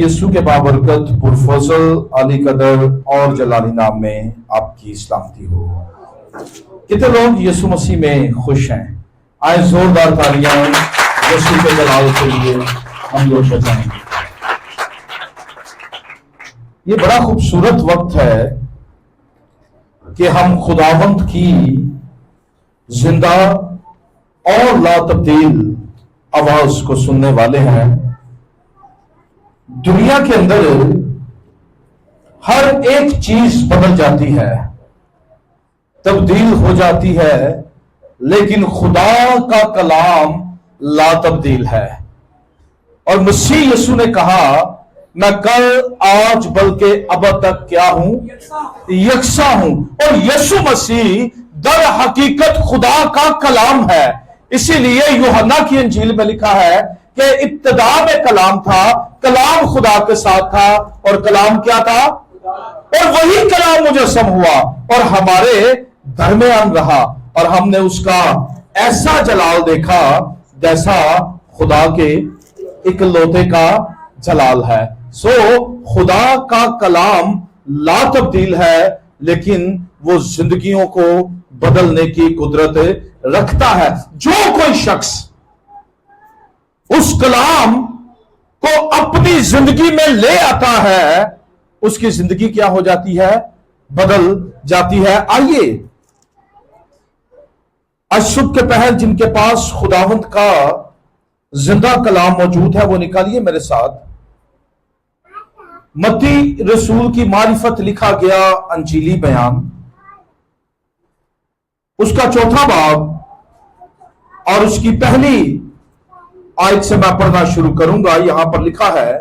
یسوع کے بابرکت پرفضل علی قدر اور جلالی نام میں آپ کی سلامتی ہو۔ کتنے لوگ یسوع مسیح میں خوش ہیں؟ آئے زوردار تالیاں یسوع کے جلال کے لیے ہم لوگ بجائیں گے۔ یہ بڑا خوبصورت وقت ہے کہ ہم خداوند کی زندہ اور لا تبدیل آواز کو سننے والے ہیں۔ دنیا کے اندر ہر ایک چیز بدل جاتی ہے، تبدیل ہو جاتی ہے، لیکن خدا کا کلام لا تبدیل ہے۔ اور مسیح یسوع نے کہا میں کل آج بلکہ ابد تک کیا ہوں؟ یکساں ہوں۔ اور یسوع مسیح در حقیقت خدا کا کلام ہے۔ اسی لیے یوحنا کی انجیل میں لکھا ہے کہ ابتدا میں کلام تھا، کلام خدا کے ساتھ تھا، اور کلام کیا تھا؟ اور وہی کلام مجسم ہوا اور ہمارے درمیان رہا، اور ہم نے اس کا ایسا جلال دیکھا جیسا خدا کے اکلوتے کا جلال ہے۔ سو خدا کا کلام لا تبدیل ہے، لیکن وہ زندگیوں کو بدلنے کی قدرت رکھتا ہے۔ جو کوئی شخص اس کلام کو اپنی زندگی میں لے آتا ہے، اس کی زندگی کیا ہو جاتی ہے؟ بدل جاتی ہے۔ آئیے آج صبح کے پہر جن کے پاس خداوند کا زندہ کلام موجود ہے وہ نکالیے میرے ساتھ۔ متی رسول کی معرفت لکھا گیا انجیلی بیان، اس کا 4واں باب اور اس کی پہلی آیت سے میں پڑھنا شروع کروں گا۔ یہاں پر لکھا ہے،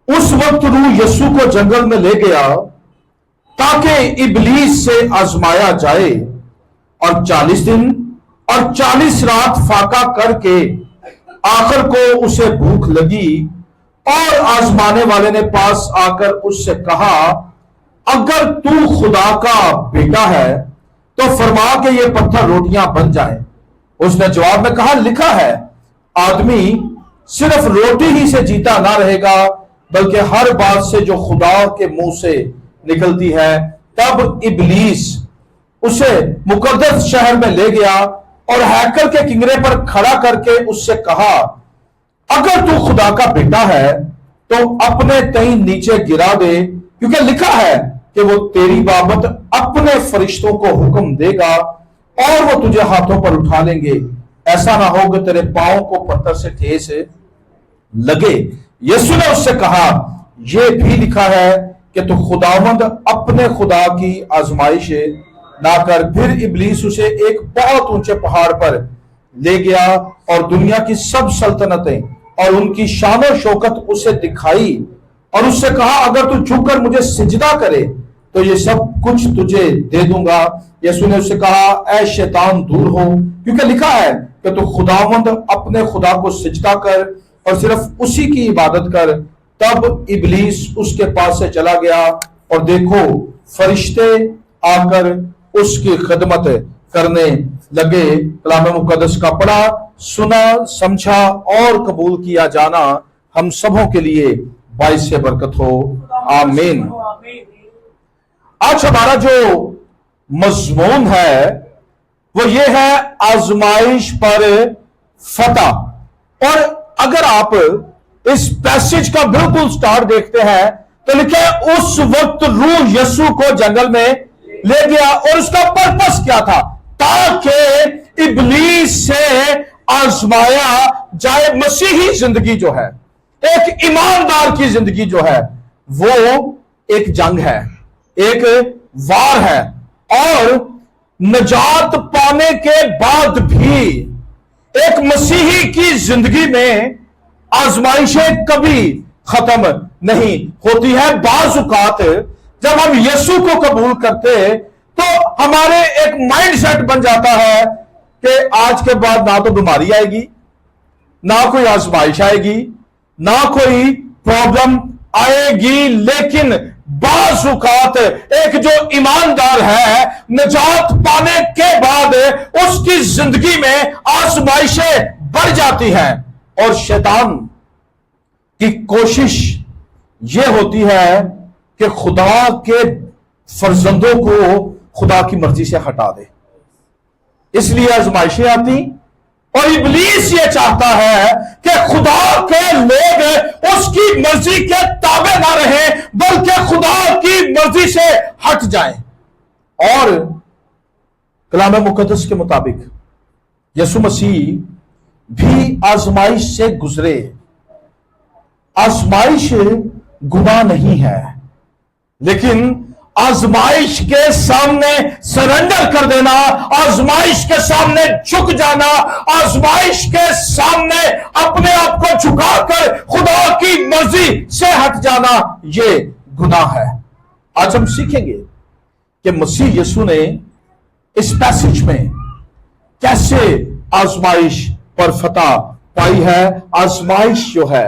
اس وقت روح یسوع کو جنگل میں لے گیا تاکہ ابلیس سے آزمایا جائے، اور 40 دن اور 40 رات فاقہ کر کے آخر کو اسے بھوک لگی، اور آزمانے والے نے پاس آ کر اس سے کہا اگر تو خدا کا بیٹا ہے تو فرما کہ یہ پتھر روٹیاں بن جائیں۔ اس نے جواب میں کہا لکھا ہے آدمی صرف روٹی ہی سے جیتا نہ رہے گا بلکہ ہر بات سے جو خدا کے منہ سے نکلتی ہے۔ تب ابلیس اسے مقدس شہر میں لے گیا اور ہیکل کے کنگرے پر کھڑا کر کے اس سے کہا اگر تو خدا کا بیٹا ہے تو اپنے تئیں نیچے گرا دے، کیونکہ لکھا ہے کہ وہ تیری بابت اپنے فرشتوں کو حکم دے گا اور وہ تجھے ہاتھوں پر اٹھا لیں گے، ایسا نہ ہو کہ تیرے پاؤں کو پتھر سے ٹھیس لگے۔ یسوع نے اس سے کہا یہ بھی لکھا ہے کہ تو خداوند اپنے خدا کی آزمائش نہ کر۔ پھر ابلیس اسے ایک بہت اونچے پہاڑ پر لے گیا اور دنیا کی سب سلطنتیں اور ان کی شان و شوکت اسے دکھائی، اور اس سے کہا اگر تو جھک کر مجھے سجدہ کرے تو یہ سب کچھ تجھے دے دوں گا۔ یسوع نے اس سے کہا اے شیطان دور ہو، کیونکہ لکھا ہے کہ تو خداوند اپنے خدا کو سجدہ کر اور صرف اسی کی عبادت کر۔ تب ابلیس اس کے پاس سے چلا گیا، اور دیکھو فرشتے آ کر اس کی خدمت کرنے لگے۔ کلام مقدس کا پڑھا، سنا، سمجھا اور قبول کیا جانا ہم سبوں کے لیے باعث برکت ہو، آمین۔ آج ہمارا جو مضمون ہے وہ یہ ہے آزمائش پر فتح۔ اور اگر آپ اس پیسج کا بالکل سٹارٹ دیکھتے ہیں تو لکھا ہے اس وقت روح یسوع کو جنگل میں لے گیا، اور اس کا پرپس کیا تھا؟ تاکہ ابلیس سے آزمایا جائے۔ مسیحی زندگی جو ہے، ایک ایماندار کی زندگی جو ہے، وہ ایک جنگ ہے، ایک وار ہے، اور نجات پانے کے بعد بھی ایک مسیحی کی زندگی میں آزمائشیں کبھی ختم نہیں ہوتی ہے۔ بعض اوقات جب ہم یسوع کو قبول کرتے تو ہمارے ایک مائنڈ سیٹ بن جاتا ہے کہ آج کے بعد نہ تو بیماری آئے گی، نہ کوئی آزمائش آئے گی، نہ کوئی پرابلم آئے گی۔ لیکن بعض اوقات ایک جو ایماندار ہے نجات پانے کے بعد اس کی زندگی میں آزمائشیں بڑھ جاتی ہیں، اور شیطان की कोशिश ये होती है कि खुदा के फर्जंदों को खुदा की मर्जी से हटा दे, इसलिए आजमाइशें आती। और इब्लीस ये चाहता है कि खुदा के लोग उसकी मर्जी के ताबे ना रहे, बल्कि खुदा की मर्जी से हट जाएं। और कलाम मुकद्दस के मुताबिक यीशु मसीह भी आजमाइश से गुजरे। आजमाइश गुनाह नहीं है, लेकिन आजमाइश के सामने सरेंडर कर देना, आजमाइश के सामने झुक जाना, आजमाइश के सामने अपने आप को झुकाकर खुदा की मर्जी से हट जाना, ये गुनाह है। आज हम सीखेंगे कि मसीह यीशु ने इस पैसेज में कैसे आजमाइश पर फतह पाई है। आजमाइश जो है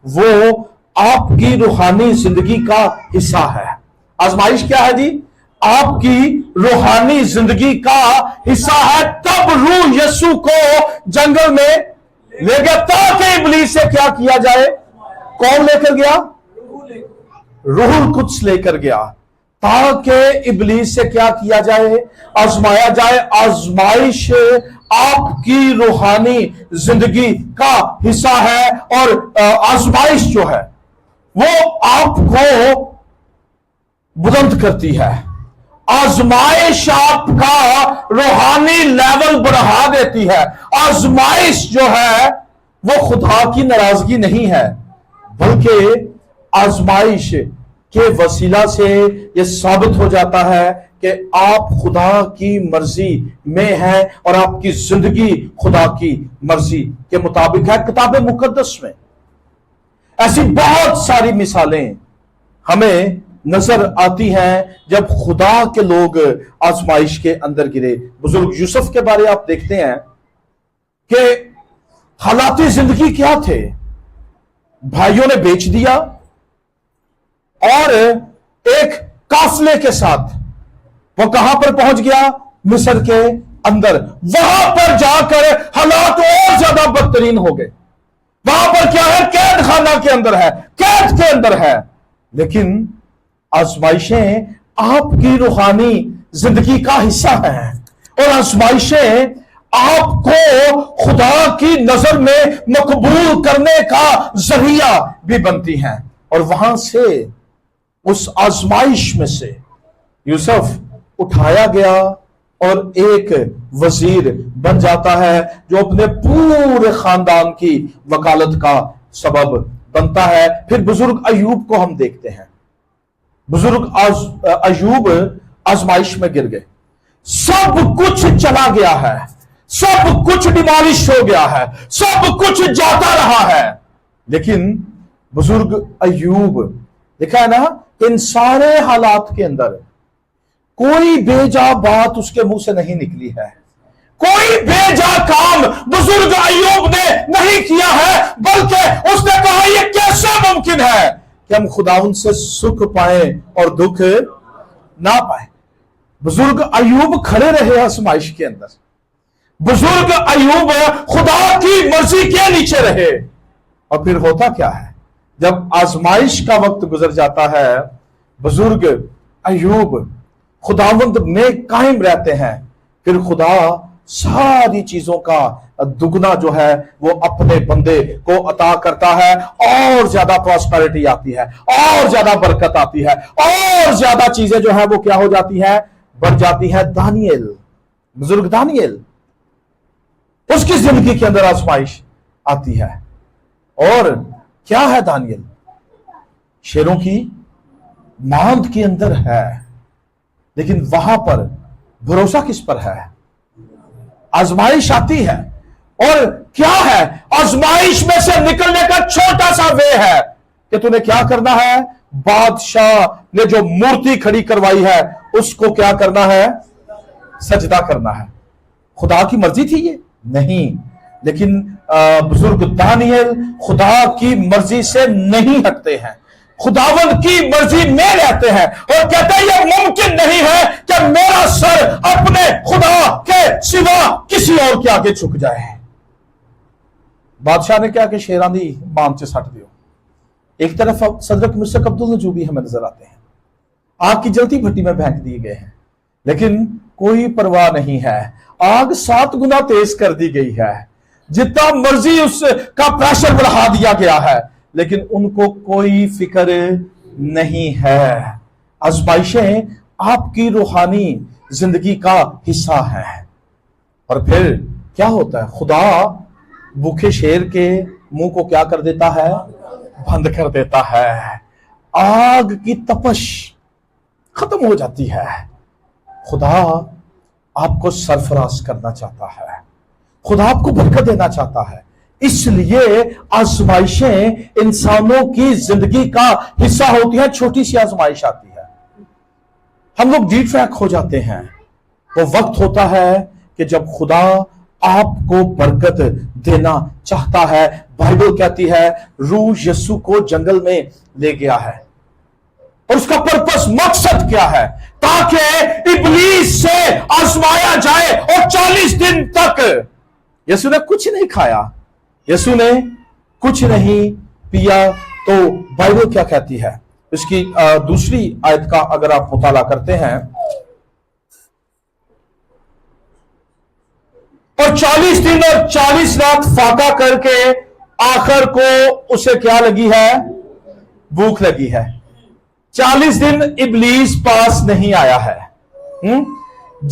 वो आपकी रूहानी जिंदगी का हिस्सा है। आजमाइश क्या है जी? आपकी रूहानी जिंदगी का हिस्सा है। तब रूह यीशु को जंगल में ले गया ताकि इब्लीस से क्या किया जाए? कौन लेकर गया? रूहुल कुद्स लेकर गया ताकि इब्लीस से क्या किया जाए? आजमाया जाए। आजमाइश आपकी रूहानी जिंदगी का हिस्सा है, और आजमाइश जो है वो आपको बुलंद करती है। आजमाइश आपका रूहानी लेवल बढ़ा देती है। आजमाइश जो है वो खुदा की नाराजगी नहीं है, बल्कि आजमाइश के वसीला से यह साबित हो जाता है कि आप खुदा की मर्जी में हैं और आपकी जिंदगी खुदा की मर्जी के मुताबिक है। किताब मुकद्दस में ऐसी बहुत सारी मिसालें हमें नजर आती हैं जब खुदा के लोग आजमाइश के अंदर गिरे। बुजुर्ग यूसुफ के बारे आप देखते हैं कि हालात जिंदगी क्या थे। भाइयों ने बेच दिया और एक काफले के साथ वो कहां पर पहुंच गया? मिस्र के अंदर। वहां पर जाकर हालात और ज्यादा बदतरीन हो गए। वहां पर क्या है? कैद खाना के अंदर है, कैद के अंदर है। लेकिन आजमाइशें आपकी रूहानी जिंदगी का हिस्सा है, और आजमाइशें आपको खुदा की नजर में मकबूल करने का जरिया भी बनती हैं। और वहां से, उस आजमाइश में से यूसुफ उठाया गया और एक वजीर बन जाता है, जो अपने पूरे खानदान की वकालत का सबब बनता है। फिर बुजुर्ग अयूब को हम देखते हैं। बुजुर्ग अयूब आजमाइश में गिर गए, सब कुछ चला गया है, सब कुछ डिमॉलिश हो गया है, सब कुछ जाता रहा है। लेकिन बुजुर्ग अयूब, देखा है ना, इन सारे हालात के अंदर कोई बेजा बात उसके मुंह से नहीं निकली है, कोई बेजा काम बुजुर्ग अयूब ने नहीं किया है, बल्कि उसने कहा यह कैसे मुमकिन है कि हम खुदावंद से सुख पाए और दुख ना पाए। बुजुर्ग अयूब खड़े रहे आजमाइश के अंदर। बुजुर्ग अयूब खुदा की मर्जी के नीचे रहे। और फिर होता क्या है? जब आजमाइश का वक्त गुजर जाता है, बुजुर्ग अयूब खुदावंद में कायम रहते हैं। फिर खुदा सारी चीजों का दुगना जो है वो अपने बंदे को अता करता है, और ज्यादा प्रॉस्पेरिटी आती है, और ज्यादा बरकत आती है, और ज्यादा चीजें जो है वो क्या हो जाती है? बढ़ जाती है। दानियल, बुजुर्ग दानियल, उसकी जिंदगी के अंदर आजमाइश आती है। और क्या है? दानियल शेरों की मांद के अंदर है, लेकिन वहां पर भरोसा किस पर है? आजमाइश आती है, और क्या है? आजमाइश में से निकलने का छोटा सा वे है कि तूने क्या करना है? बादशाह ने जो मूर्ति खड़ी करवाई है उसको क्या करना है? सजदा करना है। खुदा की मर्जी थी ये? नहीं। लेकिन बुजुर्ग दानियल खुदा की मर्जी से नहीं हटते हैं, खुदावंद की मर्जी में रहते हैं, और कहते हैं यह मुमकिन नहीं है कि मेरा सर अपने खुदा के सिवा किसी और के आगे झुक जाए। बादशाह ने क्या कि शेरां दी मान च सट दियो। ایک طرف صدرک مسرک عبدالنجوبی ہمیں نظر آتے ہیں، آگ کی جلتی بھٹی میں پھینک دیے گئے ہیں، لیکن کوئی پرواہ نہیں ہے، آگ 7 گنا تیز کر دی گئی ہے، جتنا مرضی اس کا پریشر بڑھا دیا گیا ہے، لیکن ان کو کوئی فکر نہیں ہے۔ آزمائشیں آپ کی روحانی زندگی کا حصہ ہیں۔ اور پھر کیا ہوتا ہے؟ خدا بھوکے شیر کے منہ کو کیا کر دیتا ہے؟ بند کر دیتا ہے۔ آگ کی تپش ختم ہو جاتی ہے۔ خدا آپ کو سرفراز کرنا چاہتا ہے، خدا آپ کو برکت دینا چاہتا ہے، اس لیے آزمائشیں انسانوں کی زندگی کا حصہ ہوتی ہیں۔ چھوٹی سی آزمائش آتی ہے، ہم لوگ ڈی ٹریک ہو جاتے ہیں۔ وہ وقت ہوتا ہے کہ جب خدا آپ کو برکت دینا چاہتا ہے۔ بائبل کہتی ہے روح یسوع کو جنگل میں لے گیا ہے، اور اس کا پرپس، مقصد کیا ہے؟ تاکہ ابلیس سے آزمایا جائے۔ اور 40 دن تک یسوع نے کچھ نہیں کھایا، یسوع نے کچھ نہیں پیا۔ تو بائبل کیا کہتی ہے؟ اس کی دوسری آیت کا اگر آپ مطالعہ کرتے ہیں، اور 40 دن اور 40 رات فاقہ کر کے آخر کو اسے کیا لگی ہے؟ بھوک لگی ہے۔ 40 دن ابلیس پاس نہیں آیا ہے۔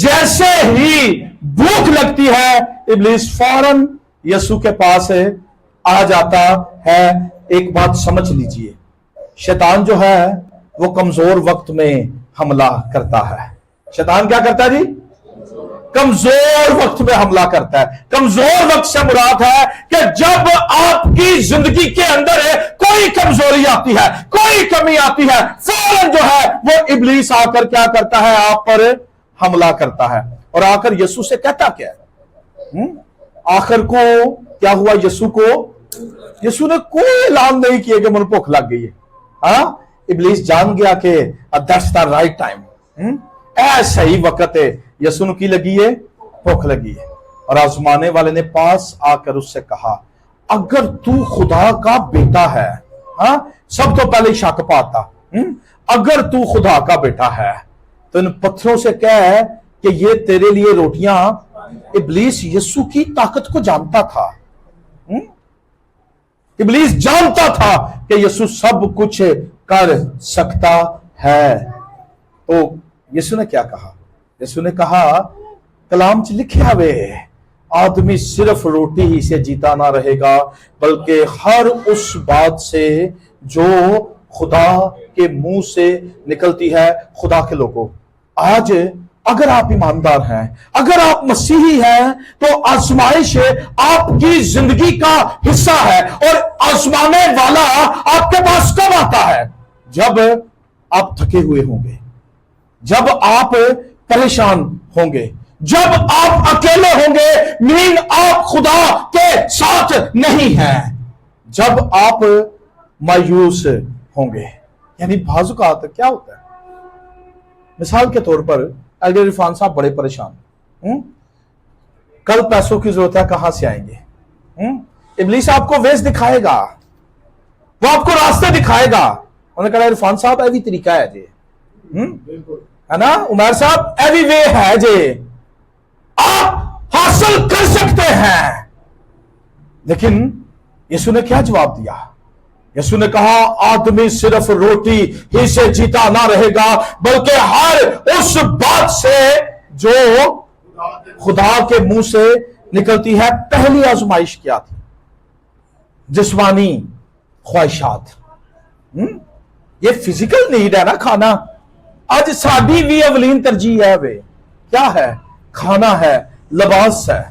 جیسے ہی بھوک لگتی ہے ابلیس فوراً یسوع کے پاس آ جاتا ہے۔ ایک بات سمجھ لیجئے، شیطان جو ہے وہ کمزور وقت میں حملہ کرتا ہے۔ شیطان کیا کرتا ہے جی؟ کمزور وقت میں حملہ کرتا ہے۔ کمزور وقت سے مراد ہے کہ جب آپ کی زندگی کے اندر کوئی کمزوری آتی ہے، کوئی کمی آتی ہے، فوراً جو ہے وہ ابلیس آ کر کیا کرتا ہے؟ آپ پر حملہ کرتا ہے۔ اور آ کر یسوع سے کہتا کیا ہے؟ آخر کو کیا ہوا؟ یسوع نے کوئی اعلان نہیں کیا کہ مجھے بھوک لگ گئی ہے۔ ابلیس جان گیا کہ that's the right time، ایسا ہی وقت ہے یسوع کی لگی ہے، بھوک لگی ہے۔ اور آزمانے والے نے پاس آ کر اس سے کہا اگر تو خدا کا بیٹا ہے، سب تو پہلے شک پاتا، اگر تو خدا کا بیٹا ہے تو ان پتھروں سے کہہ کہ یہ تیرے لیے روٹیاں۔ ابلیس یسوع کی طاقت کو جانتا تھا، ابلیس جانتا تھا کہ یسوع سب کچھ کر سکتا ہے۔ تو یسوع نے کیا کہا؟ یسوع نے کہا کلام چ لکھیا ہوئے آدمی صرف روٹی ہی سے جیتا نہ رہے گا بلکہ ہر اس بات سے جو خدا کے منہ سے نکلتی ہے۔ خدا کے لوگوں، آج اگر آپ ایماندار ہیں، اگر آپ مسیحی ہیں، تو آزمائش آپ کی زندگی کا حصہ ہے۔ اور آزمانے والا آپ کے پاس کب آتا ہے؟ جب آپ تھکے ہوئے ہوں گے، جب آپ پریشان ہوں گے، جب آپ اکیلے ہوں گے، مین آپ خدا کے ساتھ نہیں ہیں، جب آپ مایوس ہوں گے۔ یعنی بعض اوقات کیا ہوتا ہے؟ مثال کے طور پر ایلڈر عرفان صاحب بڑے پریشان، کل پیسوں کی ضرورت ہے، کہاں سے آئیں گے؟ ابلیس آپ کو ویز دکھائے گا، وہ آپ کو راستے دکھائے گا۔ انہوں نے کہا عرفان صاحب ایوی طریقہ ہے جی، ہے نا عمر صاحب، ایوی وے ہے جی، آپ حاصل کر سکتے ہیں۔ لیکن یسوع نے کیا جواب دیا؟ یسوع نے کہا آدمی صرف روٹی ہی سے جیتا نہ رہے گا بلکہ ہر اس بات سے جو خدا کے منہ سے نکلتی ہے۔ پہلی آزمائش کیا تھی؟ جسمانی خواہشات۔ یہ فزیکل نیڈ ہے نا کھانا۔ آج ساڈی بھی اولین ترجیح ہے، وہ کیا ہے؟ کھانا ہے، لباس ہے،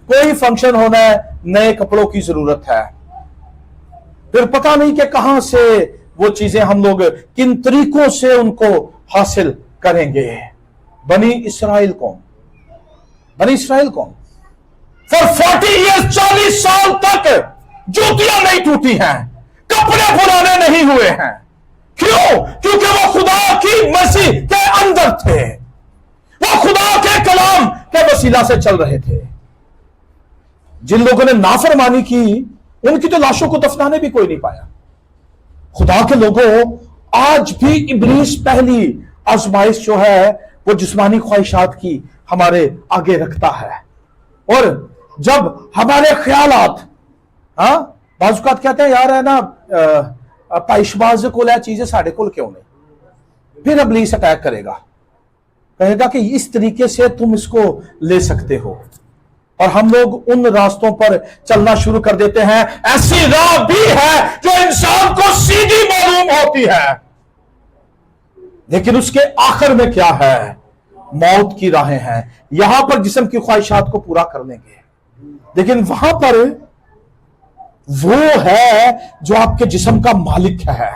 کوئی فنکشن ہونا ہے، نئے کپڑوں کی ضرورت ہے۔ پھر پتہ نہیں کہ کہاں سے وہ چیزیں ہم لوگ کن طریقوں سے ان کو حاصل کریں گے۔ بنی اسرائیل قوم فور 40 ایئرز 40 سال تک جوتیاں نہیں ٹوٹی ہیں، کپڑے پرانے نہیں ہوئے ہیں۔ کیوں؟ کیونکہ وہ خدا کی مرضی کے اندر تھے، وہ خدا کے کلام کے وسیلہ سے چل رہے تھے۔ جن لوگوں نے نافرمانی کی ان کی تو لاشوں کو دفنانے بھی کوئی نہیں پایا۔ खुदा के लोगों, आज भी इब्लीस पहली आजमाइश जो है वो जिस्मानी ख्वाहिशात की हमारे आगे रखता है। और जब हमारे ख्यालात, हाँ, बाज़ कहते हैं यार है ना, पाइशबाज को लै चीजें साढ़े को क्यों नहीं, फिर इब्लीस अटैक करेगा, कहेगा कि इस तरीके से तुम इसको ले सकते हो, और हम लोग उन रास्तों पर चलना शुरू कर देते हैं। ऐसी राह भी है जो इंसान को सीधी मालूम होती है, लेकिन उसके आखिर में क्या है, मौत की राहें हैं। यहां पर जिस्म की ख्वाहिशात को पूरा कर लेंगे, लेकिन वहां पर वो है जो आपके जिस्म का मालिक है।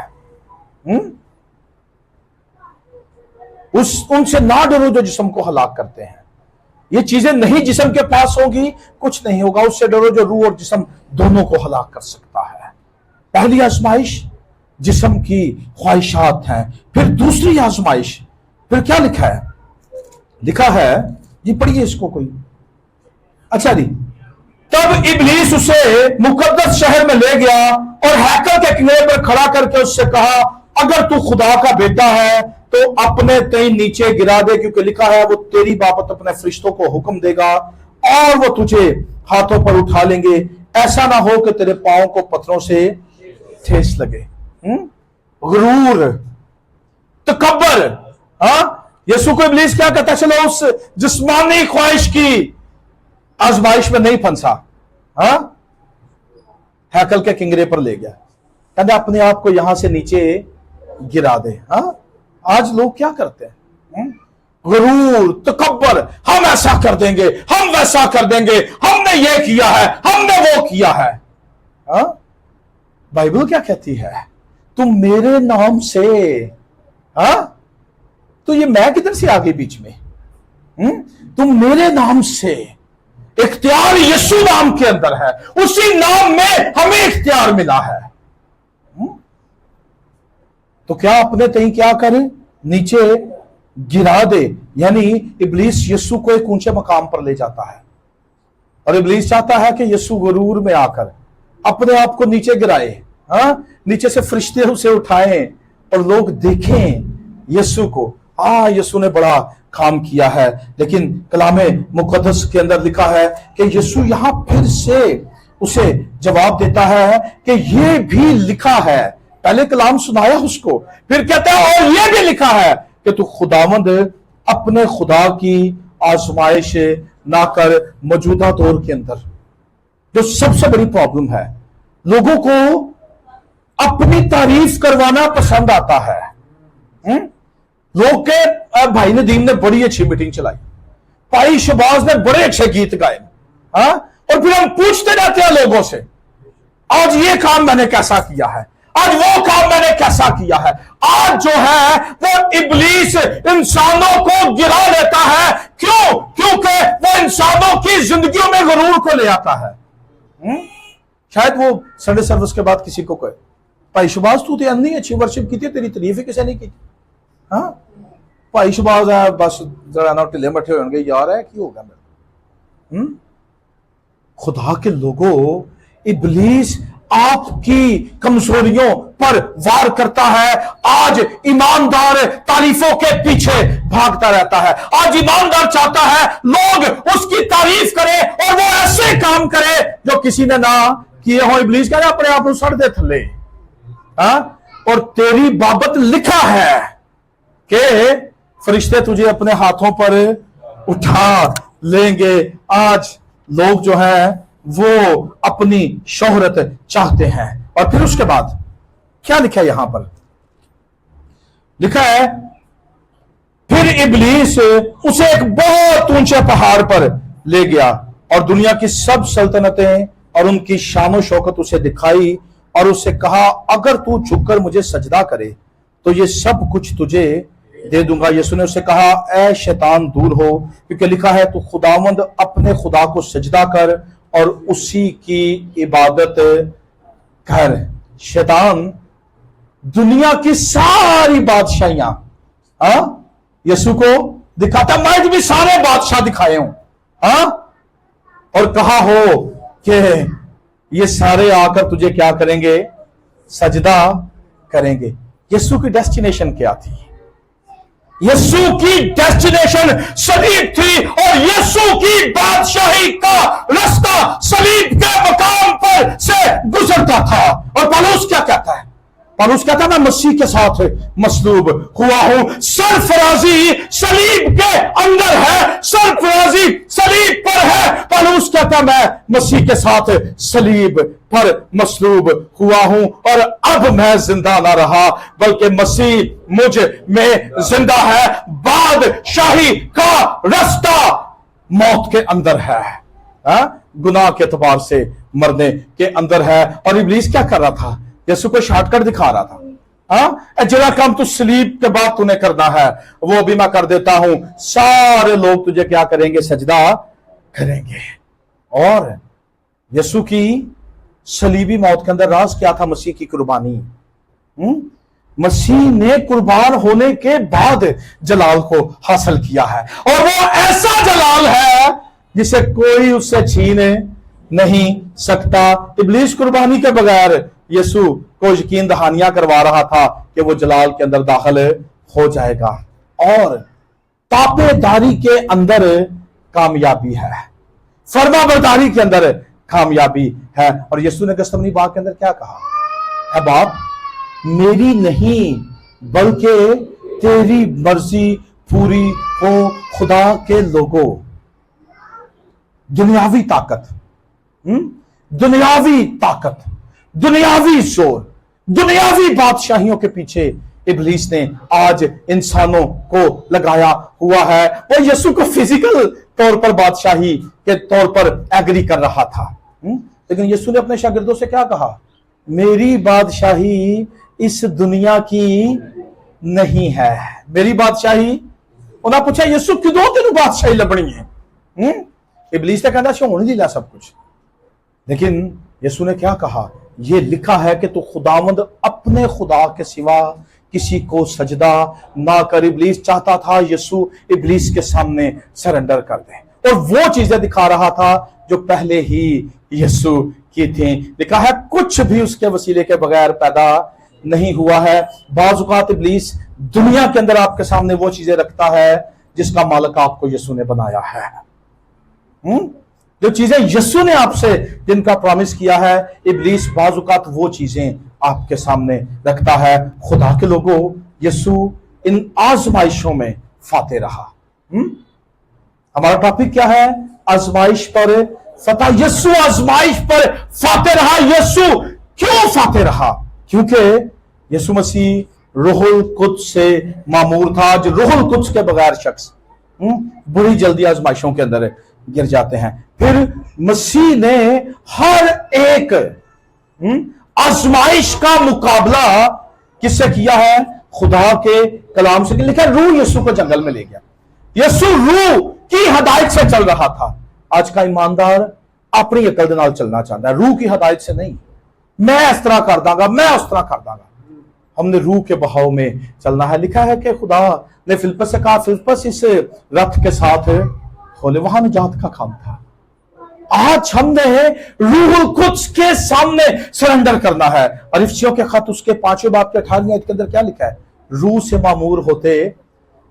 उनसे ना डरो जो जिस्म को हलाक करते हैं। ये चीजें नहीं जिस्म के पास होगी, कुछ नहीं होगा। उससे डरो जो रूह और जिस्म दोनों को हलाक कर सकता है। पहली आजमाइश जिस्म की ख्वाहिशात हैं। फिर दूसरी आजमाइश, फिर क्या लिखा है? लिखा है, ये पढ़िए इसको कोई। अच्छा जी, तब इब्लीस उसे मुकद्दस शहर में ले गया और हैकल के किनारे पर खड़ा करके उससे कहा, अगर तू खुदा का बेटा है तो अपने तई नीचे गिरा दे, क्योंकि लिखा है वो तेरी बाबत अपने फरिश्तों को हुक्म देगा और वो तुझे हाथों पर उठा लेंगे, ऐसा ना हो कि तेरे पांव को पत्थरों से ठेस लगे। गुरूर, तकब्बर, हाँ, यीशु को इब्लीस क्या कहता है? चलो उस जिस्मानी ख्वाहिश की आजमाइश में नहीं फंसा, हाँ, हैकल के किंगरे पर ले गया, कहते अपने आप को यहां से नीचे गिरा दे। हाँ, आज लोग क्या करते हैं? गुरूर, तकब्बर, हम ऐसा कर देंगे, हम वैसा कर देंगे, हमने ये किया है, हमने वो किया है। हाँ, बाइबल क्या कहती है? तुम मेरे नाम से, हाँ, तो ये मैं किधर से आ गई बीच में? तुम मेरे नाम से, इख्तियार यीशु नाम के अंदर है, उसी नाम में हमें इख्तियार मिला है। तो क्या अपने तई क्या करे? नीचे गिरा दे। यानी इब्लीस यीशु को एक ऊंचे मकाम पर ले जाता है, और इब्लीस चाहता है कि यीशु गुरूर में आकर अपने आप को नीचे गिराए, हाँ, नीचे से फरिश्ते उसे उठाएं और लोग देखें यीशु को, हाँ, यीशु ने बड़ा काम किया है। लेकिन कलामे मुकद्दस के अंदर लिखा है कि यीशु यहां फिर से उसे जवाब देता है कि ये भी लिखा है। पहले कलाम सुनाया उसको, फिर कहता है और ये भी लिखा है कि तू खुदावंद अपने खुदा की आजमाइश ना कर। मौजूदा दौर के अंदर जो सबसे बड़ी प्रॉब्लम है, लोगों को अपनी तारीफ करवाना पसंद आता है। लोग के भाई नदीम ने बड़ी अच्छी मीटिंग चलाई, भाई शबाज ने बड़े अच्छे गीत गाए, हाँ, और फिर हम पूछते रहते हैं लोगों से, आज ये काम मैंने कैसा किया है, आज वो काम मैंने कैसा किया है। आज जो है वो इब्लीस इंसानों को गिरा लेता है। क्यों? क्योंकि वो इंसानों की जिंदगियों में गुरूर को ले आता है। शायद वो संडे सर्विस के बाद किसी को कहे, भाई शबाज तू तो अन्नी अच्छी वर्शिप की थी, तेरी तारीफ ही किसी नहीं की। हाँ, भाई शबाज है बस जरा ना ढिले मठे होंगे यार, है की होगा मेरे। खुदा के लोगों, इब्लीस आपकी कमजोरियों पर वार करता है। आज ईमानदार तारीफों के पीछे भागता रहता है। आज ईमानदार चाहता है लोग उसकी तारीफ करें और वो ऐसे काम करे जो किसी ने ना किए हो। इब्लीस कह रहा अपने आप को सड़ दे थले, हाँ, और तेरी बाबत लिखा है कि फरिश्ते तुझे अपने हाथों पर उठा लेंगे। आज लोग जो है वो अपनी शोहरत चाहते हैं। और फिर उसके बाद क्या लिखा है यहां पर? लिखा है फिर इब्लीस उसे एक बहुत ऊंचे पहाड़ पर ले गया और दुनिया की सब सल्तनतें और उनकी शान शौकत उसे दिखाई और उससे कहा, अगर तू झुककर मुझे सजदा करे तो ये सब कुछ तुझे दे दूंगा। यीशु ने उसे कहा, ऐ शैतान दूर हो, क्योंकि लिखा है तू खुदावंद अपने खुदा को सजदा कर और उसी की इबादत कर। शैतान दुनिया की सारी बादशाहियां, हाँ, यीशु को दिखाता, मैं भी सारे बादशाह दिखाए हूं, हाँ, और कहा हो कि ये सारे आकर तुझे क्या करेंगे? सजदा کریں گے. یسوع کی ڈیسٹینیشن کیا تھی؟ یسوع کی ڈیسٹینیشن صلیب تھی اور یسوع کی بادشاہی کا رستہ صلیب کے مقام پر سے گزرتا تھا. اور پالوس کیا کہتا ہے؟ پالوس کہتا ہے میں مسیح کے ساتھ مصلوب ہوا ہوں. سرفرازی صلیب کے اندر ہے، سرفرازی صلیب پر ہے. پالوس کہتا ہے میں مسیح کے ساتھ صلیب پر مصلوب ہوا ہوں اور اب میں زندہ نہ رہا بلکہ مسیح مجھ میں زندہ ہے. بادشاہی کا رستہ موت کے اندر ہے، گناہ کے اعتبار سے مرنے کے اندر ہے. اور ابلیس کیا کر رہا تھا؟ یسوع کو شارٹ کٹ دکھا رہا تھا. جڑا کام تو صلیب کے بعد تو نے کرنا ہے وہ بھی میں کر دیتا ہوں. سارے لوگ تجھے کیا کریں گے؟ سجدہ کریں گے. اور یسوع کی صلیبی موت کے اندر راز کیا تھا؟ مسیح کی قربانی. مسیح نے قربان ہونے کے بعد جلال کو حاصل کیا ہے اور وہ ایسا جلال ہے جسے کوئی اس سے چھین نہیں سکتا. ابلیس قربانی کے بغیر یسوع کو یقین دہانیاں کروا رہا تھا کہ وہ جلال کے اندر داخل ہو جائے گا. اور تابع داری کے اندر کامیابی ہے، فرما برداری کے اندر کامیابی ہے. اور یسوع نے گستمانی باغ کے اندر کیا کہا؟ اے باپ میری نہیں بلکہ تیری مرضی پوری ہو. خدا کے لوگوں، دنیاوی طاقت، دنیاوی طاقت، دنیاوی زور، دنیاوی بادشاہیوں کے پیچھے ابلیس نے آج انسانوں کو لگایا ہوا ہے. وہ یسوع کو فزیکل طور پر بادشاہی کے طور پر ایگری کر رہا تھا، لیکن یسوع نے اپنے شاگردوں سے کیا کہا؟ میری بادشاہی اس دنیا کی نہیں ہے. میری بادشاہی. انہوں نے پوچھا یسوع کدوں تینوں بادشاہی لبنی ہے؟ ابلیس نے کہا تھا ہونے دی لا سب کچھ. لیکن یسوع نے کیا کہا؟ یہ لکھا ہے کہ تو خداوند اپنے خدا کے سوا کسی کو سجدہ نہ کر. ابلیس چاہتا تھا یسوع ابلیس کے سامنے سرنڈر کر دے اور وہ چیزیں دکھا رہا تھا جو پہلے ہی یسوع کی تھیں. لکھا ہے کچھ بھی اس کے وسیلے کے بغیر پیدا نہیں ہوا ہے. بعض اوقات ابلیس دنیا کے اندر آپ کے سامنے وہ چیزیں رکھتا ہے جس کا مالک آپ کو یسوع نے بنایا ہے. جو چیزیں یسوع نے آپ سے جن کا پرامس کیا ہے، ابلیس بعض اوقات وہ چیزیں آپ کے سامنے رکھتا ہے. خدا کے لوگوں، یسوع ان آزمائشوں میں فاتح رہا. ہمارا ٹاپک کیا ہے؟ آزمائش پر فتح. یسوع آزمائش پر فاتح رہا. یسوع کیوں فاتح رہا؟ کیونکہ یسوع مسیح روح القدس سے معمور تھا. جو روح القدس کے بغیر شخص بڑی جلدی آزمائشوں کے اندر گر جاتے ہیں. پھر مسیح نے ہر ایک آزمائش کا مقابلہ کس سے کیا ہے؟ خدا کے کلام سے. لکھا روح یسوع کو جنگل میں لے گیا. یسوع روح کی ہدایت سے چل رہا تھا. آج کا ایماندار اپنی عقل دے نال چلنا چاہتا ہے، روح کی ہدایت سے نہیں. میں اس طرح کر داں گا، میں اس طرح کر داں گا. ہم نے روح کے بہاؤ میں چلنا ہے. لکھا ہے کہ خدا نے فلپس سے کہا فلپس اس رتھ کے ساتھ کھولے. وہاں نجات کا کام تھا. آج ہم نے روح القدس کے سامنے سرنڈر کرنا ہے. اور افسیوں کے خط اس کے 5 باب کے 18 آیت کے اندر کیا لکھا ہے؟ روح سے معمور ہوتے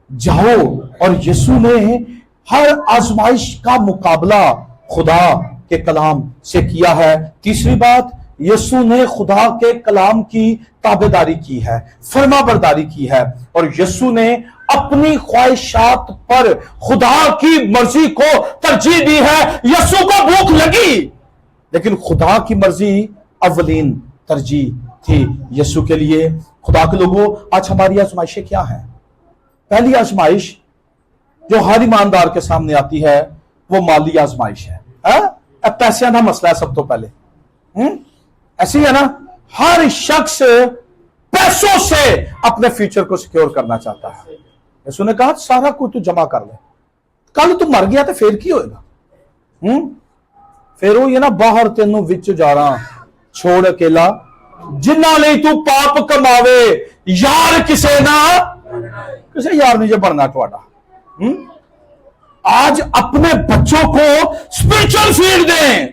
جاؤ. اور یسوع نے ہر آزمائش کا مقابلہ خدا کے کلام سے کیا ہے. تیسری بات، یسوع نے خدا کے کلام کی تابعداری کی ہے، فرما برداری کی ہے. اور یسوع نے اپنی خواہشات پر خدا کی مرضی کو ترجیح دی ہے. یسوع کو بھوک لگی لیکن خدا کی مرضی اولین ترجیح تھی یسوع کے لیے. خدا کے لوگوں، آج ہماری آزمائشیں کیا ہیں؟ پہلی آزمائش جو ہر ایماندار کے سامنے آتی ہے وہ مالی آزمائش ہے. پیسے نہ مسئلہ ہے. سب تو پہلے ایسی ہے نا، ہر شخص پیسوں سے اپنے فیوچر کو سیکیور کرنا چاہتا ہے. یسوع نے کہا سارا کچھ تو جمع کر لے، کل تو مر گیا تو پھر کی ہوئے گا؟ پھر وہ یہ نا باہر تینوں وچ جا رہا چھوڑ اکیلا، جنہ لئی تو پاپ کماوے یار کسے نہ کسے یار نہیں جو بننا ٹواڈا. آج اپنے بچوں کو اسپرچل فیڈ دیں.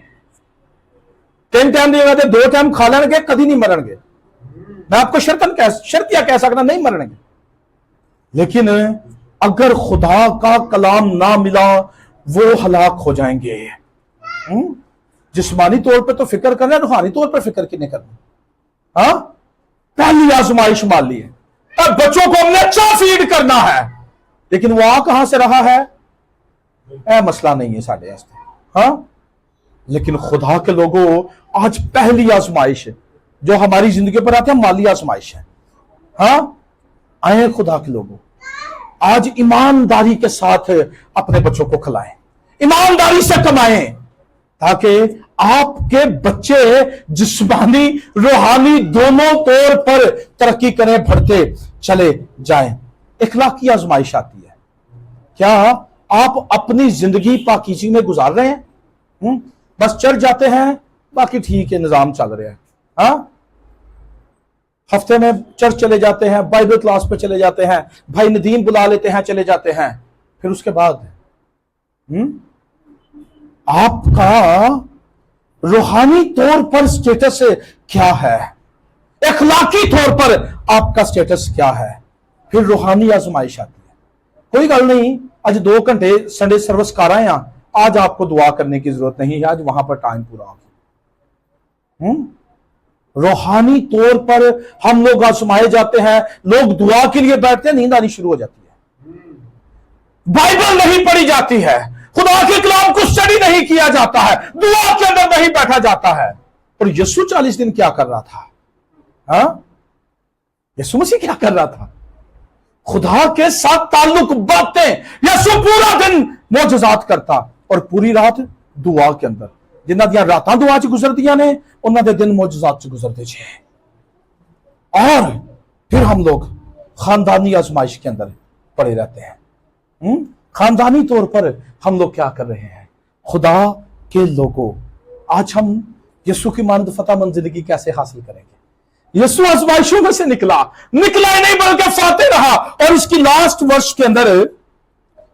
3 ٹائم دے گا 2 ٹائم کھا لیں گے، کدی نہیں مرن گے. मैं आपको शर्तिया कह सकना नहीं मरने, लेकिन अगर खुदा का कलाम ना मिला वो हलाक हो जाएंगे। जिस्मानी तौर पे तो फिक्र करना है, रूहानी तौर पे फिक्र कितने करना। हाँ, पहली आजमाइश मान ली है, अब बच्चों को हमने अच्छा फीड करना है, लेकिन वो आ कहां से रहा है, मसला नहीं है साढ़े वास्ते। हाँ, लेकिन खुदा के लोगों, आज पहली आजमाइश जो हमारी जिंदगी पर आती है माली आजमाइश है। हाँ, आए खुदा के लोगों, आज ईमानदारी के साथ अपने बच्चों को खिलाएं, ईमानदारी से कमाएं, ताकि आपके बच्चे जिस्मानी रूहानी दोनों तौर पर तरक्की करें, बढ़ते चले जाएं। इखलाकी आजमाइश आती है। क्या आप अपनी जिंदगी पाकीज़गी में गुजार रहे हैं? बस चढ़ जाते हैं, बाकी ठीक है, निजाम चल रहा है। हाँ, हफ्ते में चर्च चले जाते हैं, बाइबल क्लास पे चले जाते हैं, भाई नदीम बुला लेते हैं, चले जाते हैं, फिर उसके बाद आपका रूहानी तौर पर स्टेटस क्या है, इखलाकी तौर पर आपका स्टेटस क्या है? फिर रूहानी आजमाइश आती है। कोई गल नहीं, आज 2 घंटे संडे सर्विस कर आए हैं, आज आपको दुआ करने की जरूरत नहीं है, आज वहां पर टाइम पूरा हो गया। रूहानी तौर पर हम लोग आजमाए जाते हैं, लोग दुआ के लिए बैठते हैं, नींद आनी शुरू हो जाती है, बाइबल नहीं पढ़ी जाती है, खुदा के कलाम को स्टडी नहीं किया जाता है, दुआ के अंदर नहीं बैठा जाता है। और यीशु 40 दिन क्या कर रहा था? हाँ, यीशु मसीह क्या कर रहा था? खुदा के साथ ताल्लुक बातें। यीशु पूरा दिन मोजज़ात करता और पूरी रात दुआ के अंदर। जिन्हां दियां रातां दुआ च गुजरदियां ने, उन्हां दे दिन मोजज़ात च गुजरदे छे। और फिर हम लोग खानदानी आजमाइश के अंदर पड़े रहते हैं। खानदानी तौर पर हम लोग क्या कर रहे हैं? खुदा के लोगों, आज हम यीशु की मानद फतेहमंद जिंदगी कैसे हासिल करेंगे? यीशु आजमाइशों में से निकला ही नहीं, बल्कि फाते रहा। और इसकी लास्ट वर्ष के अंदर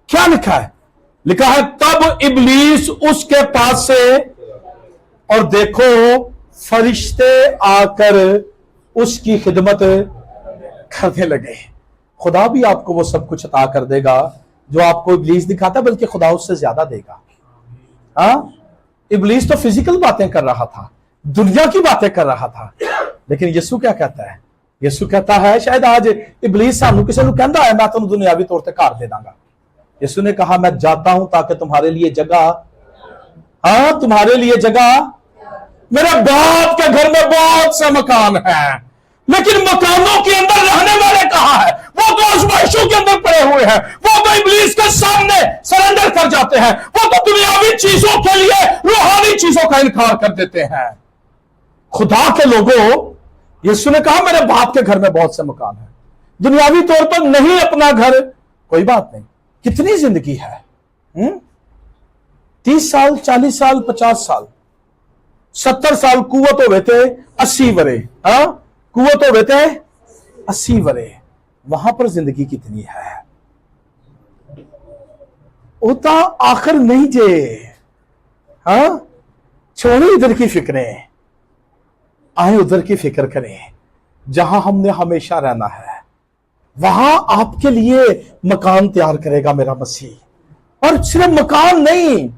क्या लिखा है? लिखा है, तब इब्लीस उसके पास से, और देखो फरिश्ते आकर उसकी खिदमत करने लगे। खुदा भी आपको वो सब कुछ अता कर देगा जो आपको इब्लीस दिखाता, बल्कि खुदा उससे ज्यादा देगा। हाँ, इब्लीस तो फिजिकल बातें कर रहा था, दुनिया की बातें कर रहा था, लेकिन यीशु क्या कहता है? यीशु कहता है, शायद आज इब्लीस सानू किसी को कहता है, मैं तुम दुनियावी तौर पर घर दे दांगा। यीशु ने कहा, मैं जाता हूं ताकि तुम्हारे लिए जगह, हाँ, तुम्हारे लिए जगह, मेरे बाप के घर में बहुत से मकान हैं, लेकिन मकानों के अंदर रहने वाले कहां है? वो तो आजमाइशों के अंदर पड़े हुए हैं, वो तो इब्लीस के सामने सरेंडर कर जाते हैं, वो तो दुनियावी चीजों के लिए रूहानी चीजों का इनकार कर देते हैं। खुदा के लोगों, यीशु ने कहा, मेरे बाप के घर में बहुत से मकान हैं। दुनियावी तौर पर नहीं अपना घर, कोई बात नहीं। कितनी जिंदगी है? 30 साल, 40 साल, 50 साल, 70 साल कुवत हो गए थे, 80 वरे, हाँ, कुवत हो गए थे 80 वरे। वहां पर जिंदगी कितनी है? उता आखिर नहीं जे। हाँ, छोड़ी इधर की फिक्रें, आए उधर की फिक्र करें। जहां हमने हमेशा रहना है, वहां आपके लिए मकान तैयार करेगा मेरा मसीह। और सिर्फ मकान नहीं,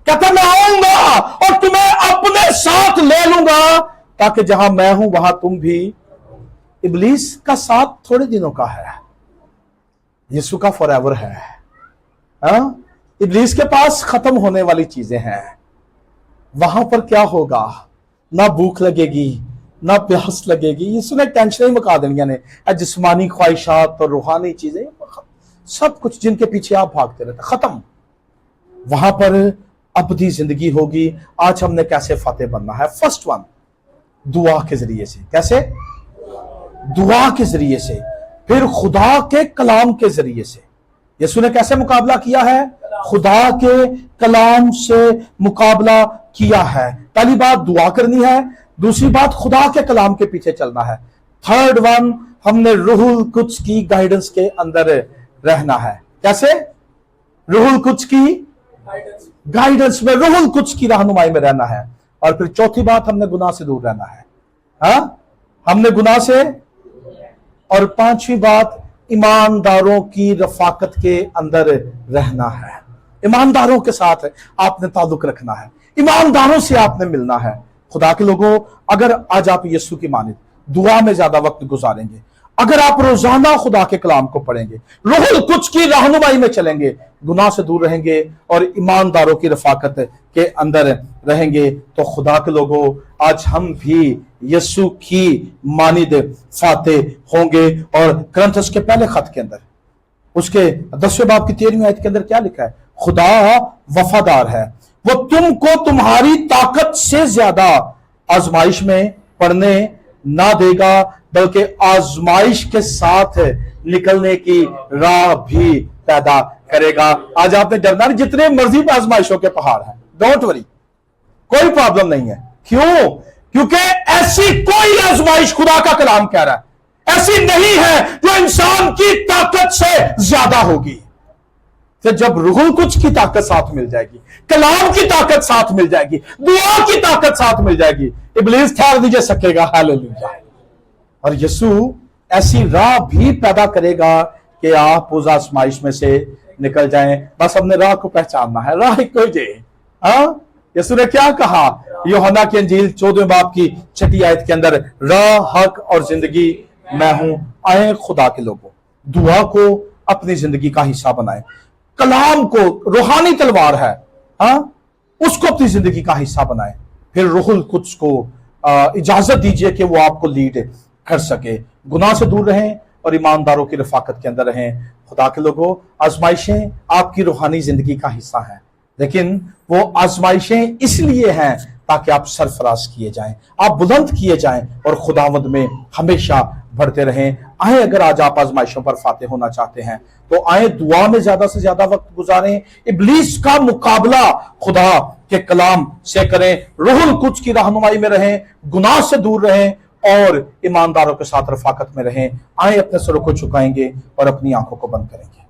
कहता मैं आऊंगा और तुम्हें अपने साथ ले लूंगा, ताकि जहां मैं हूं वहां तुम भी। इब्लीस का साथ थोड़े दिनों का है, यीशु का फॉरएवर है। हाँ, इब्लीस के पास खत्म होने वाली चीजें हैं। वहां पर क्या होगा? ना भूख लगेगी, ना प्यास लगेगी। यीशु ने टेंशन ही मुका देनी ने, जिस्मानी ख्वाहिशात और रूहानी चीजें, सब कुछ जिनके पीछे आप भागते रहते, खत्म। वहां पर अबदी जिंदगी होगी। आज हमने कैसे फाते बनना है? फर्स्ट वन, दुआ के जरिए से। कैसे? दुआ के जरिए से। फिर खुदा के कलाम के जरिए से। यीशु ने कैसे मुकाबला किया है? खुदा के कलाम से मुकाबला किया है। पहली बात दुआ करनी है, दूसरी बात खुदा के कलाम के पीछे चलना है। थर्ड वन, हमने रूहुल कुद्स की गाइडेंस के अंदर रहना है। कैसे? रूहुल कुद्स की गाइडेंस में, रूहुल कुद्स की रहनुमाई में रहना है। और फिर चौथी बात, हमने गुनाह से दूर रहना है। हाँ, हमने गुनाह से और पांचवी बात, ईमानदारों की रफाकत के अंदर रहना है। ईमानदारों के साथ आपने ताल्लुक रखना है, ईमानदारों से आपने मिलना है। खुदा के लोगों, अगर आज आप यीशु की मानिद दुआ में ज्यादा वक्त गुजारेंगे, अगर आप रोजाना खुदा के कलाम को पढ़ेंगे, रूहुल कुद्स की रहनुमाई में चलेंगे, गुनाह से दूर रहेंगे और ईमानदारों की रफाकत के अंदर रहेंगे, तो खुदा के लोगों आज हम भी यीशु की मानिद फाते होंगे। और करंथस के पहले खत के अंदर उसके 10वें बाब की 13वीं आयत के अंदर क्या लिखा है? खुदा वफादार है, वो तुमको तुम्हारी ताकत से ज्यादा आजमाइश में पड़ने ना देगा, बल्कि आजमाइश के साथ निकलने की राह भी पैदा करेगा। आज आपने डरना नहीं, जितने मर्जी पे आजमाइशों के पहाड़ हैं, डोंट वरी, कोई प्रॉब्लम नहीं है। क्यों? क्योंकि ऐसी कोई आजमाइश, खुदा का कलाम कह रहा है, ऐसी नहीं है जो इंसान की ताकत से ज्यादा होगी। तो जब रूहुल कुद्स की ताकत साथ मिल जाएगी, कलाम की ताकत साथ मिल जाएगी, दुआ की ताकत साथ मिल जाएगी, इब्लीस ठहर नहीं सकेगा। हालेलुया। और यीशु ऐसी राह भी पैदा करेगा कि आप उस आजमाइश में से निकल जाएं। बस अपने राह को पहचानना है, राह कोई जे। यीशु ने क्या कहा? यूहन्ना की इंजील 14वें बाब की 6ठी आयत के अंदर, राह, हक और जिंदगी मैं हूं। आए खुदा के लोगों, दुआ को अपनी जिंदगी का हिस्सा बनाए, कलाम को, रूहानी तलवार है, उसको अपनी जिंदगी का हिस्सा बनाए, फिर रूहुल कुद्स को इजाजत दीजिए कि वो आपको लीड कर सके। गुनाह से दूर रहें और ईमानदारों की रफाकत के अंदर रहें। खुदा के लोगों, आजमाइशें आपकी रूहानी जिंदगी का हिस्सा हैं, लेकिन वो आजमाइशें इसलिए हैं ताकि आप सरफराज किए जाएं, आप बुलंद किए जाएं और खुदावंद में हमेशा बढ़ते रहें। आए, अगर आज आप आजमाइशों पर फाते होना चाहते हैं तो आए दुआ में ज्यादा से ज्यादा वक्त गुजारें, इब्लीस का मुकाबला खुदा के कलाम से करें, रूहुल कुद्स की रहनुमाई में रहें, गुनाह से दूर रहें और ईमानदारों के साथ रफाकत में रहें। आए, अपने सरों को झुकाएंगे और अपनी आंखों को बंद करेंगे।